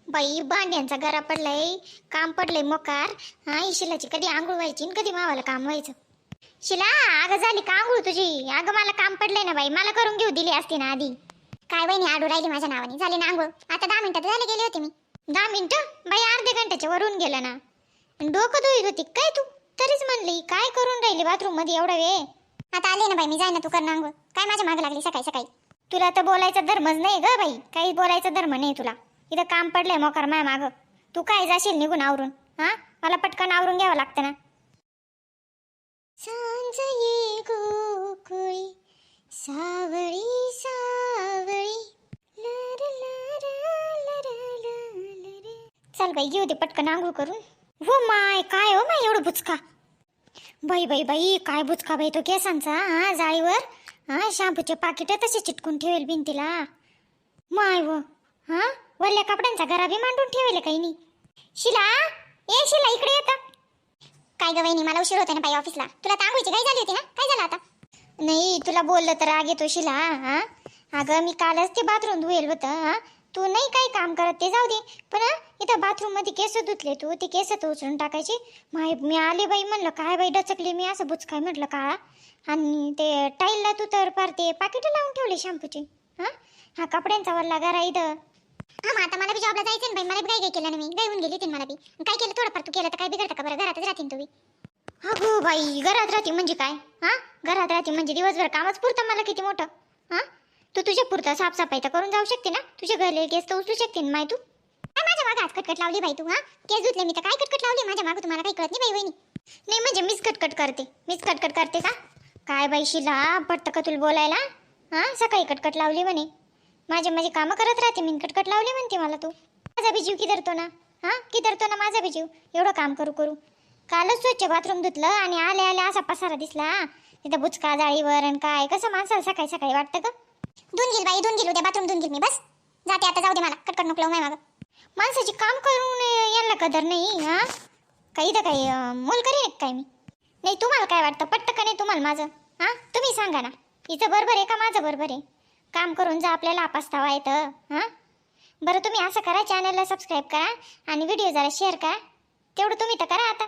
बाई भांड्यांचा गरा पडलाय, काम पडलंय मोकार. हा शिलाची कधी आंघोळ व्हायची कधी मावाला काम व्हायचं. शिला अगं झाली का आंघोळ तुझी? अगं मला काम पडलंय ना बाई, मला करून घेऊ दिली असती ना आधी. काय वहिनी आडू राहिली माझ्या नावाने, झाली ना आंघोळ आता 10 मिनिटात झाले, गेले होते मी. 10 मिनिटं बाई, अर्ध्या घंट्याच्या वरून गेलं ना. डोकं धुईत होती काय तू? तरीच म्हणली काय करून राहिली बाथरूम मध्ये एवढा वेळ. आता आले ना बाई मी, जाय ना तू कर ना आंघोळ. काय माझ्या मागे लागली सकाळी सकाळी? तुला तर बोलायचा धर्मच नाही ग बाई, काही बोलायचा धर्म नाही तुला. इथं काम पडलंय मोकार माय माग, तू काय जाशील निघून आवरून? हा मला पटकन आवरून घ्यावं लागतं ना. सांज ये गोकुळी सावळी सावळी लर लर लर लर. चल बाई घेऊ दे पटकन आंघोळ करून. हो माय काय हो माय एवढं बुचका. बाई बाई बाई काय बुचका बाई तो केसांचा. हा जाळीवर हा शॅम्पूचे पाकिट तसे चिटकून ठेवेल भिंतीला. माय व हा वरल्या कपड्यांचा घरा बी मांडून ठेवले काही नाही. शिला ए शिला इकडे येता. काय ग वहिनी मला उशीर होता ना बाई ऑफिसला. तुला तांगूची काय झाली होती ना, काय झालं आता? नाही तुला बोललं तर राग येतो शिला. हा अगं मी कालच ते बाथरूम धुवेल होतं. हा तू नाही काही काम करत ते जाऊ दे, पण इथं बाथरूम मध्ये केस धुतले तू, ते केस तर उचलून टाकायचे. मी आले बाई, म्हणलं काय बाई डचकली मी असं बुचकाय म्हटलं काळा. आणि ते टाईलला तू तर पार ते पाकिट लावून ठेवले शॅम्पूचे. हा हा कपड्यांचा वल्ला घरा इथं. हा मग आता मला बी जॉबला जायचं ना बाई, मला बी काय केलं ना, मी गायहून गेली होती मला बी. काय केलं थोडंफार तू केलं तर काय बिघडतं का बरं? घरातच राहतील तुम्ही. अगो बाई घरात राहते म्हणजे काय? हा घरात राहते म्हणजे दिवसभर कामच पुरतं मला किती मोठं. हा तू तुझ्या पुरता साफसफाई तर करून जाऊ शकते ना, तुझ्या घरले केस तर उचलू शकते ना माय तू. काय माझ्या मागे आज कटकट लावली बाई तू? हा केस धुतले मी तर काय कटकट लावली माझ्या मागे, तुम्हाला काही कळत नाही बाई वहिनी. नाही म्हणजे मीच कटकट करते का? काय बाई शिला पटतं का तुला बोलायला? हा सकाळी कटकट लावली म्हणे, माझे कामं करत राहते मी, कटकट लावली म्हणते मला तू. माझा बी जीव किधरतो ना. हा किधरतो ना माझा बी जीव, एवढं काम करू करू. कालच स्वच्छ बाथरूम धुतलं आणि आल्या आल्या असा पसारा दिसला तिथं बुचका जाळीवर. आणि काय कसं माणसाला सकाळी सकाळी वाटतं का? धुवून घेईल बाई, धुवून घेईल उद्या बाथरूम धुवून घेईल मी. बस जाते आता, जाऊ दे मला कटकट नको लावू मागं. माणसाची काम करून यांना कदर नाही. हा काही तर काही मोल करेन काय मी? नाही तुम्हाला काय वाटतं, पटतं का नाही तुम्हाला माझं? हा तुम्ही सांगा ना, हिचं बरोबर आहे का माझं बरोबर आहे? काम करून जा आपल्याला पस्तावा येतं. हा बरं तुम्ही असं करा, चॅनलला सबस्क्राईब करा आणि व्हिडिओ जरा शेअर करा, तेवढं तुम्ही तर करा आता.